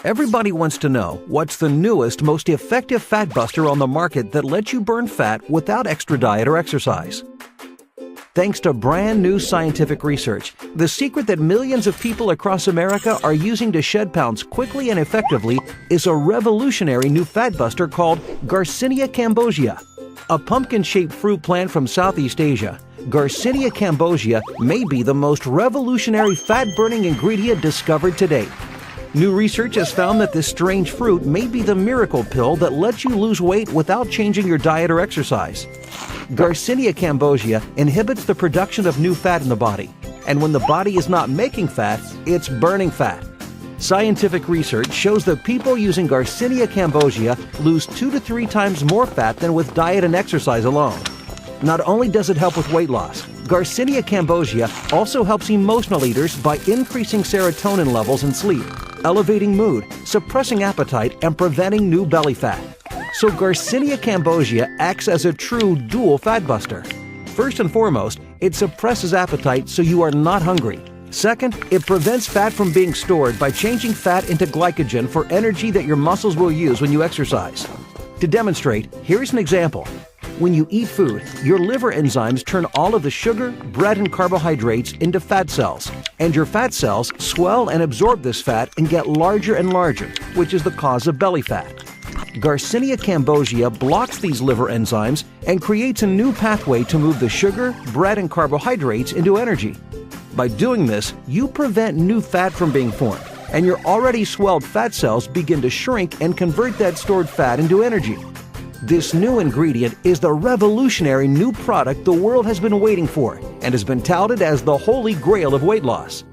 Everybody wants to know what's the newest, most effective fat buster on the market that lets you burn fat without extra diet or exercise. Thanks to brand new scientific research, the secret that millions of people across America are using to shed pounds quickly and effectively is a revolutionary new fat buster called Garcinia cambogia. A pumpkin-shaped fruit plant from Southeast Asia, Garcinia cambogia may be the most revolutionary fat-burning ingredient discovered to date. New research has found that this strange fruit may be the miracle pill that lets you lose weight without changing your diet or exercise. Garcinia cambogia inhibits the production of new fat in the body, and when the body is not making fat, it's burning fat. Scientific research shows that people using Garcinia cambogia lose 2 to 3 times more fat than with diet and exercise alone. Not only does it help with weight loss, Garcinia cambogia also helps emotional eaters by increasing serotonin levels in sleep, elevating mood, suppressing appetite, and preventing new belly fat. So Garcinia cambogia acts as a true dual fat buster. First and foremost, it suppresses appetite so you are not hungry. Second, it prevents fat from being stored by changing fat into glycogen for energy that your muscles will use when you exercise. To demonstrate, here's an example. When you eat food, your liver enzymes turn all of the sugar, bread, and carbohydrates into fat cells, and your fat cells swell and absorb this fat and get larger and larger, which is the cause of belly fat. Garcinia cambogia blocks these liver enzymes and creates a new pathway to move the sugar, bread, and carbohydrates into energy. By doing this, you prevent new fat from being formed, and your already swelled fat cells begin to shrink and convert that stored fat into energy. This new ingredient is the revolutionary new product the world has been waiting for and has been touted as the holy grail of weight loss.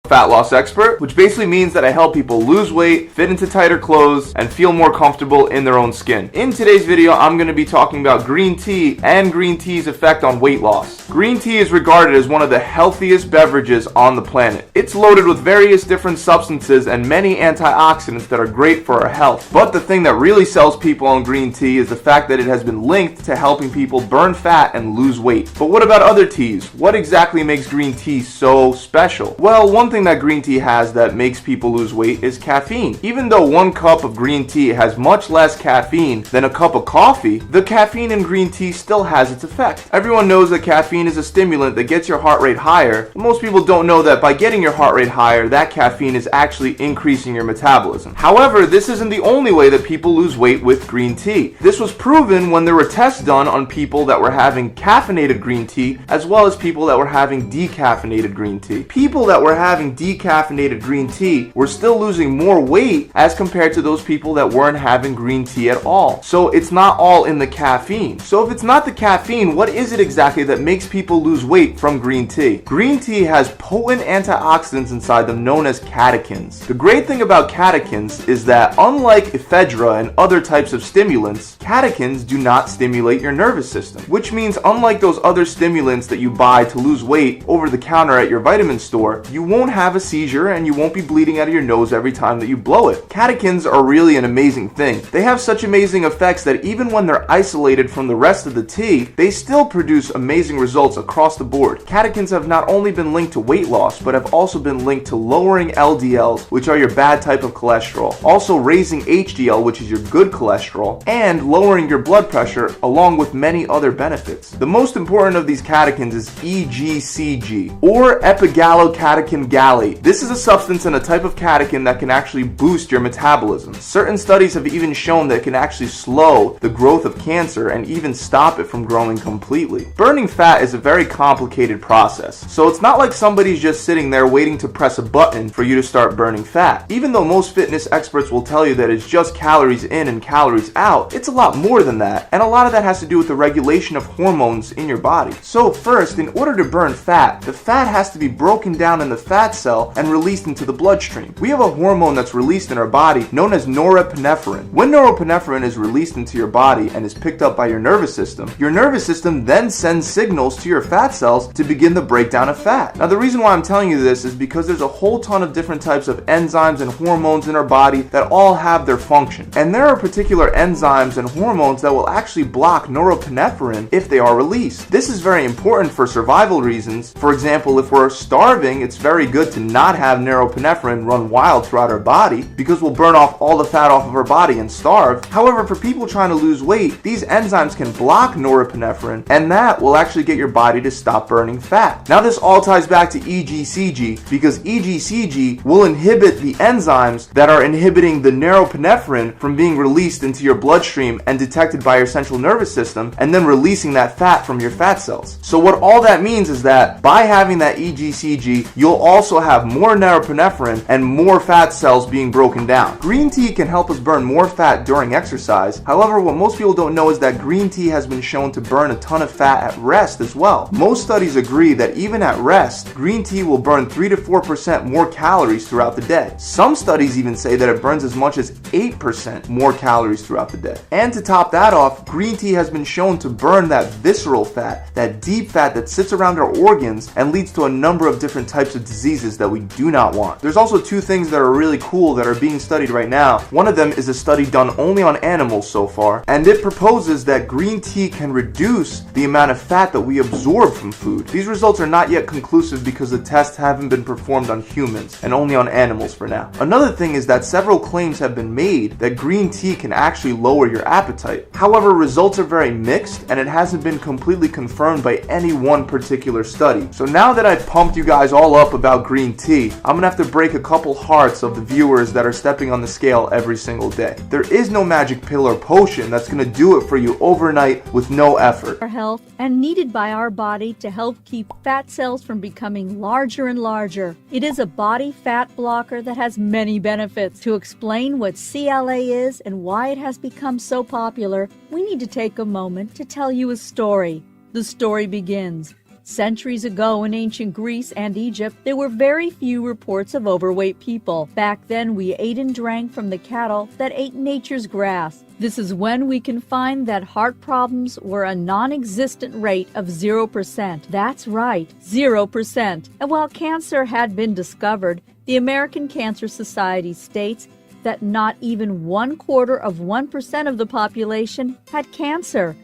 Fat loss expert, which basically means that I help people lose weight, fit into tighter clothes, and feel more comfortable in their own skin. In today's video, I'm going to be talking about green tea and green tea's effect on weight loss. Green tea is regarded as one of the healthiest beverages on the planet. It's loaded with various different substances and many antioxidants that are great for our health. But the thing that really sells people on green tea is the fact that it has been linked to helping people burn fat and lose weight. But what about other teas? What exactly makes green tea so special? Well, one thing that green tea has that makes people lose weight is caffeine. Even though 1 cup of green tea has much less caffeine than a cup of coffee, the caffeine in green tea still has its effect. Everyone knows that caffeine is a stimulant that gets your heart rate higher, but most people don't know that by getting your heart rate higher, that caffeine is actually increasing your metabolism. However, this isn't the only way that people lose weight with green tea. This was proven when there were tests done on people that were having caffeinated green tea as well as people that were having decaffeinated green tea. People that were having decaffeinated green tea were still losing more weight as compared to those people that weren't having green tea at all. So it's not all in the caffeine. So if it's not the caffeine, what is it exactly that makes people lose weight from green tea? Green tea has potent antioxidants inside them known as catechins. The great thing about catechins is that unlike ephedra and other types of stimulants, catechins do not stimulate your nervous system, which means unlike those other stimulants that you buy to lose weight over the counter at your vitamin store, you won't have a seizure and you won't be bleeding out of your nose every time that you blow it. Catechins are really an amazing thing. They have such amazing effects that even when they're isolated from the rest of the tea, they still produce amazing results across the board. Catechins have not only been linked to weight loss, but have also been linked to lowering LDLs, which are your bad type of cholesterol, also raising HDL, which is your good cholesterol, and lowering your blood pressure, along with many other benefits. The most important of these catechins is EGCG, or epigallocatechin gallate. This is a substance and a type of catechin that can actually boost your metabolism. Certain studies have even shown that it can actually slow the growth of cancer and even stop it from growing completely. Burning fat is a very complicated process, so it's not like somebody's just sitting there waiting to press a button for you to start burning fat. Even though most fitness experts will tell you that it's just calories in and calories out, it's a lot more than that, and a lot of that has to do with the regulation of hormones in your body. So first, in order to burn fat, the fat has to be broken down in the fat cell and released into the bloodstream. We have a hormone that's released in our body known as norepinephrine. When norepinephrine is released into your body and is picked up by your nervous system then sends signals to your fat cells to begin the breakdown of fat. Now, the reason why I'm telling you this is because there's a whole ton of different types of enzymes and hormones in our body that all have their function. And there are particular enzymes and hormones that will actually block norepinephrine if they are released. This is very important for survival reasons. For example, if we're starving, it's very good to not have norepinephrine run wild throughout our body because we'll burn off all the fat off of our body and starve. However, for people trying to lose weight, these enzymes can block norepinephrine, and that will actually get your body to stop burning fat. Now, this all ties back to EGCG because EGCG will inhibit the enzymes that are inhibiting the norepinephrine from being released into your bloodstream and detected by your central nervous system and then releasing that fat from your fat cells. So what all that means is that by having that EGCG, you'll also have more norepinephrine and more fat cells being broken down. Green tea can help us burn more fat during exercise. However, what most people don't know is that green tea has been shown to burn a ton of fat at rest as well. Most studies agree that even at rest, green tea will burn 3 to 4% more calories throughout the day. Some studies even say that it burns as much as 8% more calories throughout the day. And to top that off, green tea has been shown to burn that visceral fat, that deep fat that sits around our organs and leads to a number of different types of diseases that we do not want. There's also two things that are really cool that are being studied right now. One of them is a study done only on animals so far, and it proposes that green tea can reduce the amount of fat that we absorb from food. These results are not yet conclusive because the tests haven't been performed on humans and only on animals for now. Another thing is that several claims have been made that green tea can actually lower your appetite. However, results are very mixed and it hasn't been completely confirmed by any one particular study. So now that I've pumped you guys all up about green tea, I'm gonna have to break a couple hearts of the viewers that are stepping on the scale every single day. There is no magic pill or potion that's gonna do it for you overnight with no effort. Our health and needed by our body to help keep fat cells from becoming larger and larger. It is a body fat blocker that has many benefits. To explain what CLA is and why it has become so popular, we need to take a moment to tell you a story. The story begins. Centuries ago in ancient Greece and Egypt, there were very few reports of overweight people. Back then, we ate and drank from the cattle that ate nature's grass. This is when we can find that heart problems were a non-existent rate of 0%. That's right, 0%. And while cancer had been discovered, the American Cancer Society states that not even 1/4% of the population had cancer.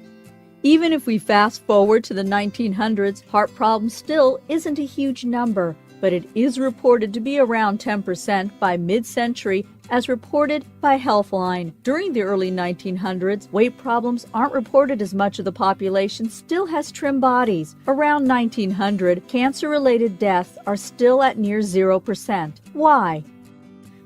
Even if we fast forward to the 1900s, heart problems still isn't a huge number, but it is reported to be around 10% by mid-century, as reported by Healthline. During the early 1900s, weight problems aren't reported as much of the population still has trim bodies. Around 1900, cancer-related deaths are still at near 0%. Why?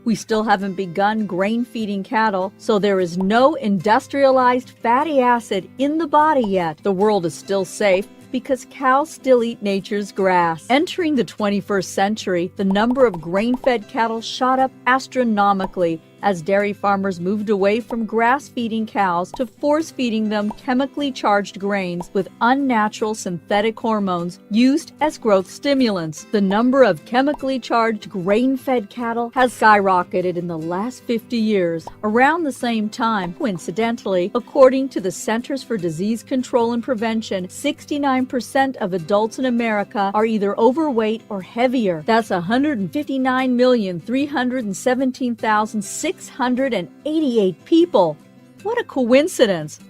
We still haven't begun grain-feeding cattle, so there is no industrialized fatty acid in the body yet. The world is still safe because cows still eat nature's grass. Entering the 21st century, the number of grain-fed cattle shot up astronomically as dairy farmers moved away from grass-feeding cows to force-feeding them chemically charged grains with unnatural synthetic hormones used as growth stimulants. The number of chemically charged grain-fed cattle has skyrocketed in the last 50 years. Around the same time, coincidentally, according to the Centers for Disease Control and Prevention, 69% of adults in America are either overweight or heavier. That's 159,317,688 people. What a coincidence!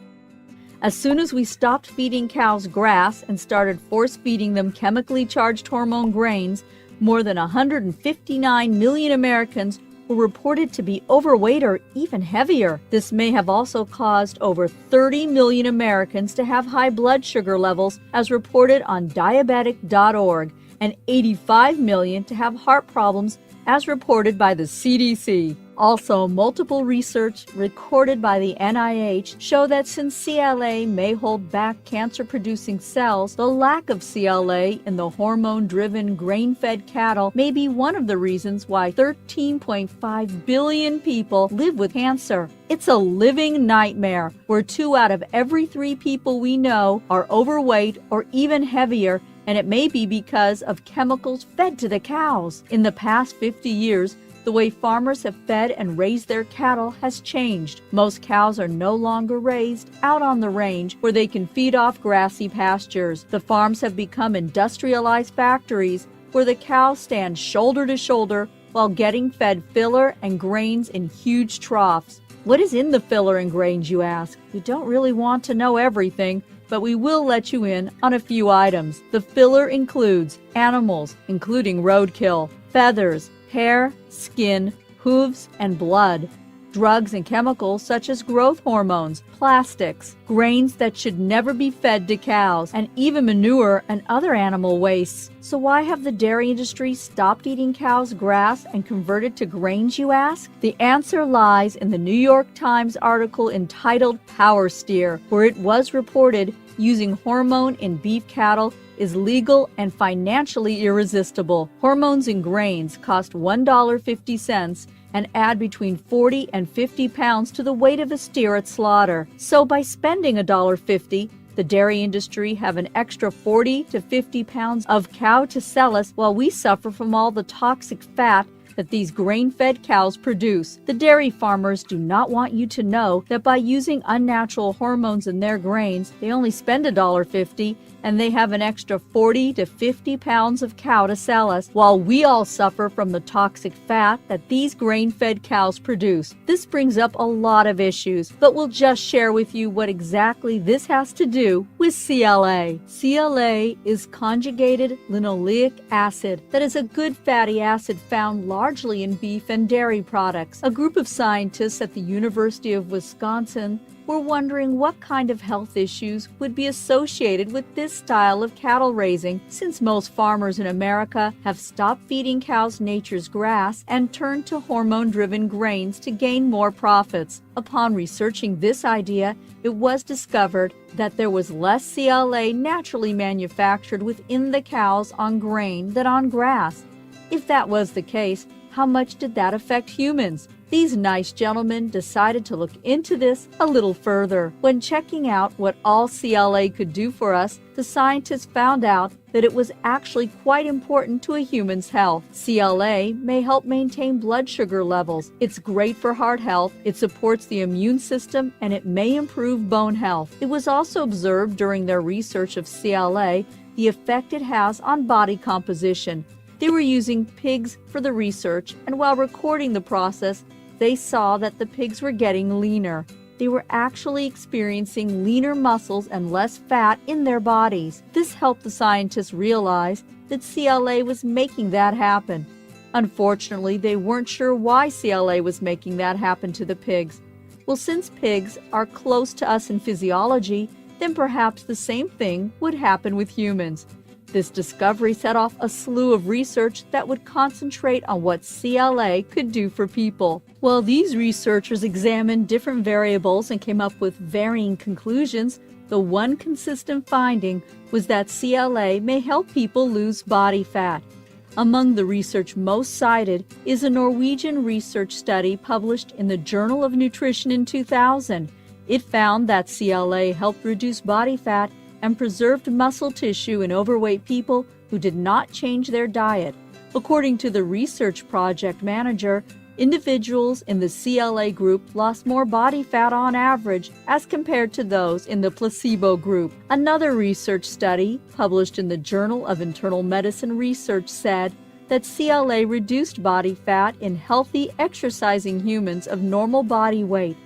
As soon as we stopped feeding cows grass and started force-feeding them chemically charged hormone grains, more than 159 million Americans were reported to be overweight or even heavier. This may have also caused over 30 million Americans to have high blood sugar levels, as reported on diabetic.org, and 85 million to have heart problems, as reported by the CDC. Also, multiple research recorded by the NIH show that since CLA may hold back cancer-producing cells, the lack of CLA in the hormone-driven grain-fed cattle may be one of the reasons why 13.5 billion people live with cancer. It's a living nightmare where 2 out of every 3 people we know are overweight or even heavier, and it may be because of chemicals fed to the cows. In the past 50 years, the way farmers have fed and raised their cattle has changed. Most cows are no longer raised out on the range where they can feed off grassy pastures. The farms have become industrialized factories where the cows stand shoulder to shoulder while getting fed filler and grains in huge troughs. What is in the filler and grains, you ask? You don't really want to know everything, but we will let you in on a few items. The filler includes animals, including roadkill, feathers, hair, skin, hooves, and blood, drugs and chemicals such as growth hormones, plastics, grains that should never be fed to cows, and even manure and other animal wastes. So why have the dairy industry stopped eating cows' grass and converted to grains, you ask? The answer lies in the New York Times article entitled Power Steer, where it was reported using hormone in beef cattle is legal and financially irresistible. Hormones in grains cost $1.50 and add between 40 and 50 pounds to the weight of a steer at slaughter. So by spending $1.50, the dairy industry have an extra 40 to 50 pounds of cow to sell us while we suffer from all the toxic fat that these grain-fed cows produce. The dairy farmers do not want you to know that by using unnatural hormones in their grains, they only spend $1.50 and they have an extra 40 to 50 pounds of cow to sell us, while we all suffer from the toxic fat that these grain-fed cows produce. This brings up a lot of issues, but we'll just share with you what exactly this has to do with CLA. CLA is conjugated linoleic acid that is a good fatty acid found largely in beef and dairy products. A group of scientists at the University of Wisconsin were wondering what kind of health issues would be associated with this style of cattle raising, since most farmers in America have stopped feeding cows nature's grass and turned to hormone-driven grains to gain more profits. Upon researching this idea, it was discovered that there was less CLA naturally manufactured within the cows on grain than on grass. If that was the case, how much did that affect humans? These nice gentlemen decided to look into this a little further. When checking out what all CLA could do for us, the scientists found out that it was actually quite important to a human's health. CLA may help maintain blood sugar levels. It's great for heart health, it supports the immune system, and it may improve bone health. It was also observed during their research of CLA the effect it has on body composition. They were using pigs for the research, and while recording the process, they saw that the pigs were getting leaner. They were actually experiencing leaner muscles and less fat in their bodies. This helped the scientists realize that CLA was making that happen. Unfortunately, they weren't sure why CLA was making that happen to the pigs. Well, since pigs are close to us in physiology, then perhaps the same thing would happen with humans. This discovery set off a slew of research that would concentrate on what CLA could do for people. While these researchers examined different variables and came up with varying conclusions, the one consistent finding was that CLA may help people lose body fat. Among the research most cited is a Norwegian research study published in the Journal of Nutrition in 2000. It found that CLA helped reduce body fat and preserved muscle tissue in overweight people who did not change their diet. According to the research project manager, individuals in the CLA group lost more body fat on average as compared to those in the placebo group. Another research study, published in the Journal of Internal Medicine Research, said that CLA reduced body fat in healthy, exercising humans of normal body weight.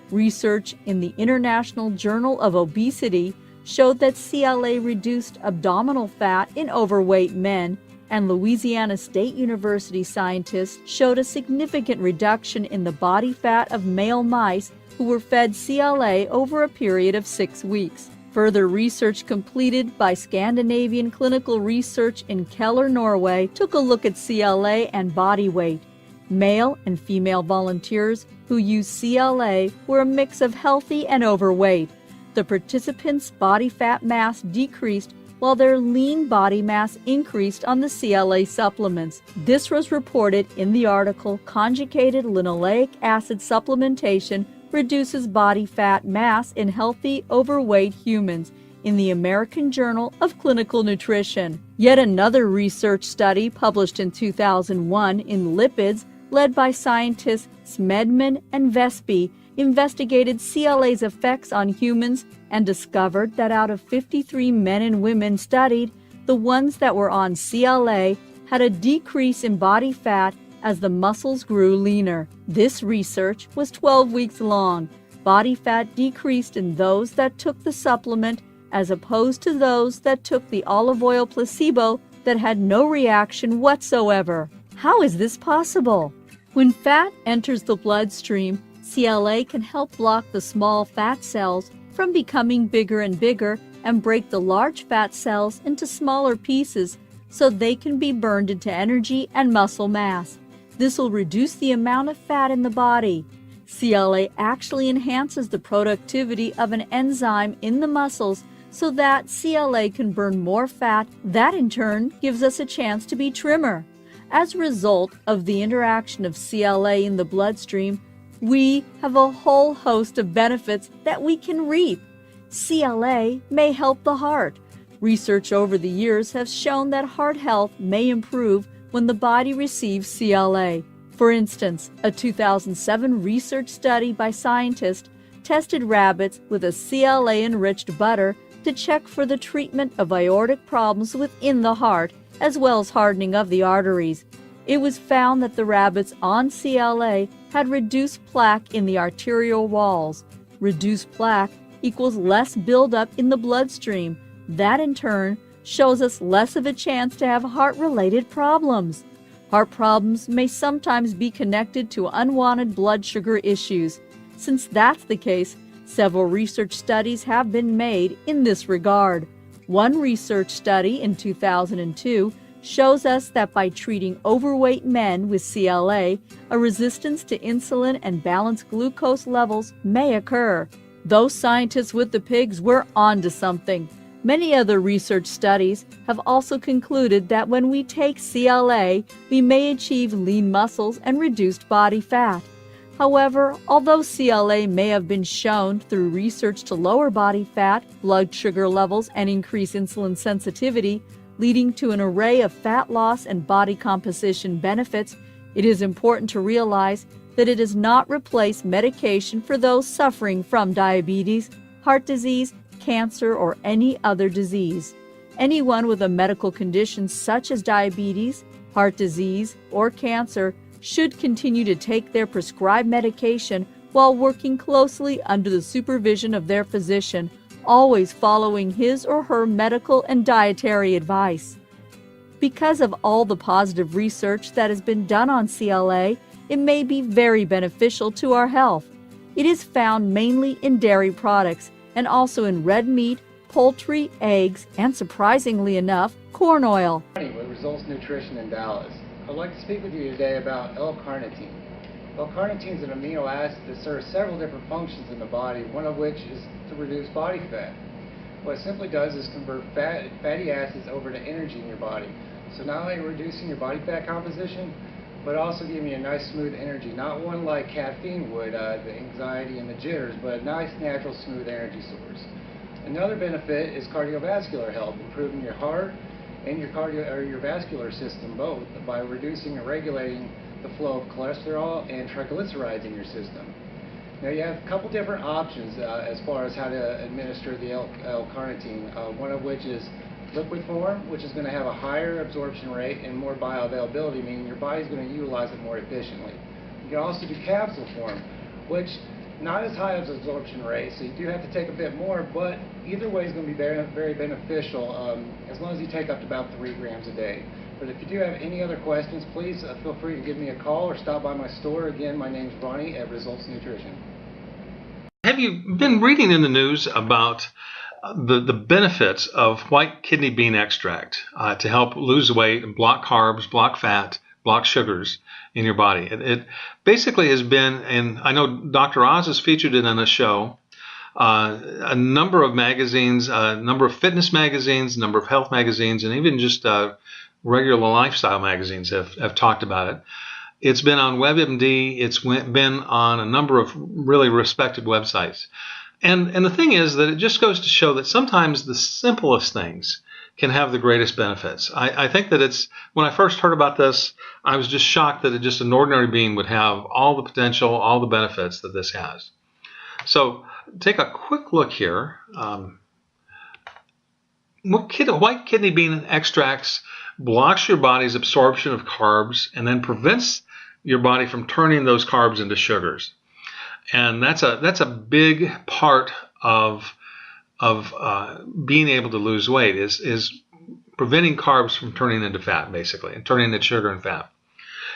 Research in the International Journal of Obesity showed that CLA reduced abdominal fat in overweight men, and Louisiana State University scientists showed a significant reduction in the body fat of male mice who were fed CLA over a period of 6 weeks. Further research completed by Scandinavian Clinical Research in Keller, Norway, took a look at CLA and body weight. Male and female volunteers who used CLA were a mix of healthy and overweight. The participants' body fat mass decreased while their lean body mass increased on the CLA supplements. This was reported in the article Conjugated Linoleic Acid Supplementation Reduces Body Fat Mass in Healthy Overweight Humans in the American Journal of Clinical Nutrition. Yet another research study published in 2001 in Lipids, led by scientists Smedman and Vespi, investigated CLA's effects on humans and discovered that out of 53 men and women studied, the ones that were on CLA had a decrease in body fat as the muscles grew leaner. This research was 12 weeks long. Body fat decreased in those that took the supplement as opposed to those that took the olive oil placebo that had no reaction whatsoever. How is this possible? When fat enters the bloodstream, CLA can help block the small fat cells from becoming bigger and bigger and break the large fat cells into smaller pieces so they can be burned into energy and muscle mass. This will reduce the amount of fat in the body. CLA actually enhances the productivity of an enzyme in the muscles so that CLA can burn more fat. That in turn gives us a chance to be trimmer. As a result of the interaction of CLA in the bloodstream, we have a whole host of benefits that we can reap. CLA may help the heart. Research over the years has shown that heart health may improve when the body receives CLA. For instance, a 2007 research study by scientists tested rabbits with a CLA-enriched butter to check for the treatment of aortic problems within the heart, as well as hardening of the arteries. It was found that the rabbits on CLA had reduced plaque in the arterial walls. Reduced plaque equals less buildup in the bloodstream. That in turn shows us less of a chance to have heart-related problems. Heart problems may sometimes be connected to unwanted blood sugar issues. Since that's the case, several research studies have been made in this regard. One research study in 2002 shows us that by treating overweight men with CLA, a resistance to insulin and balanced glucose levels may occur. Those scientists with the pigs were onto something. Many other research studies have also concluded that when we take CLA, we may achieve lean muscles and reduced body fat. However, although CLA may have been shown through research to lower body fat, blood sugar levels, and increase insulin sensitivity, leading to an array of fat loss and body composition benefits, it is important to realize that it does not replace medication for those suffering from diabetes, heart disease, cancer, or any other disease. Anyone with a medical condition such as diabetes, heart disease, or cancer should continue to take their prescribed medication while working closely under the supervision of their physician, always following his or her medical and dietary advice. Because of all the positive research that has been done on CLA, it may be very beneficial to our health. It is found mainly in dairy products and also in red meat, poultry, eggs, and surprisingly enough, corn oil. With Results Nutrition in Dallas. I'd like to speak with you today about L-Carnitine. L-Carnitine is an amino acid that serves several different functions in the body, one of which is to reduce body fat. What it simply does is convert fatty acids over to energy in your body. So not only reducing your body fat composition, but also giving you a nice smooth energy. Not one like caffeine would, the anxiety and the jitters, but a nice natural smooth energy source. Another benefit is cardiovascular health, improving your heart and your vascular system both by reducing and regulating the flow of cholesterol and triglycerides in your system. Now you have a couple different options as far as how to administer the L-Carnitine, one of which is liquid form, which is going to have a higher absorption rate and more bioavailability, meaning your body's going to utilize it more efficiently. You can also do capsule form, which not as high as absorption rate, so you do have to take a bit more, but either way is going to be very, very beneficial as long as you take up to about 3 grams a day. But if you do have any other questions, please feel free to give me a call or stop by my store. Again, my name is Ronnie at Results Nutrition. Have you been reading in the news about the benefits of white kidney bean extract to help lose weight and block carbs, block fat, block sugars? in your body. It basically has been, and I know Dr. Oz has featured it on a show, a number of magazines, a number of fitness magazines, a number of health magazines, and even just regular lifestyle magazines have talked about it. It's been on WebMD. It's been on a number of really respected websites. And the thing is that it just goes to show that sometimes the simplest things can have the greatest benefits. I think that when I first heard about this, I was just shocked that just an ordinary being would have all the potential, all the benefits that this has. So take a quick look here. White kidney bean extracts blocks your body's absorption of carbs and then prevents your body from turning those carbs into sugars. And that's a big part of being able to lose weight is preventing carbs from turning into fat, basically, and turning into sugar and fat.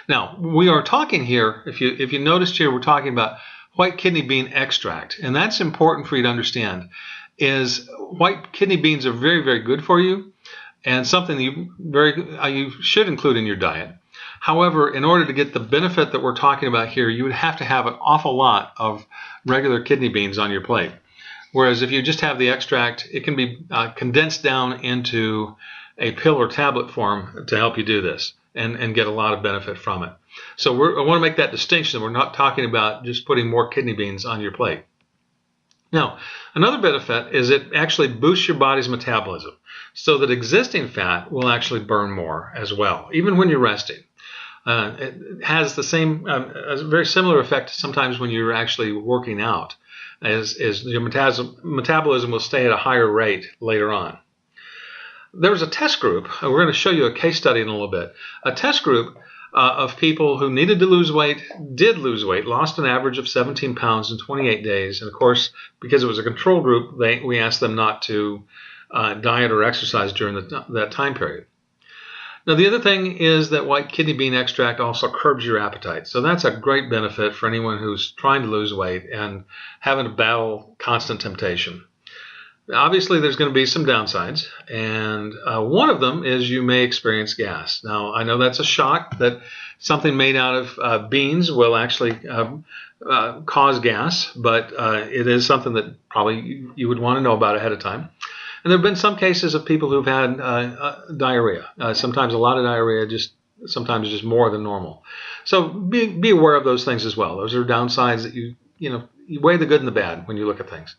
Now, we are talking here, if you noticed here, we're talking about white kidney bean extract, and that's important for you to understand. Is white kidney beans are very, very good for you, and something you should include in your diet. However, in order to get the benefit that we're talking about here, you would have to have an awful lot of regular kidney beans on your plate. Whereas if you just have the extract, it can be condensed down into a pill or tablet form to help you do this and get a lot of benefit from it. So I want to make that distinction. We're not talking about just putting more kidney beans on your plate. Now, another benefit is it actually boosts your body's metabolism so that existing fat will actually burn more as well, even when you're resting. It has the same, a very similar effect sometimes when you're actually working out, as your metabolism will stay at a higher rate later on. There was a test group, and we're going to show you a case study in a little bit, a test group of people who needed to lose weight, did lose weight, lost an average of 17 pounds in 28 days. And of course, because it was a control group, we asked them not to diet or exercise during that time period. Now, the other thing is that white kidney bean extract also curbs your appetite. So that's a great benefit for anyone who's trying to lose weight and having to battle constant temptation. Obviously, there's going to be some downsides, and one of them is you may experience gas. Now, I know that's a shock that something made out of beans will actually cause gas, but it is something that probably you would want to know about ahead of time. And there have been some cases of people who've had diarrhea. Sometimes a lot of diarrhea, sometimes just more than normal. So be aware of those things as well. Those are downsides that you weigh the good and the bad when you look at things.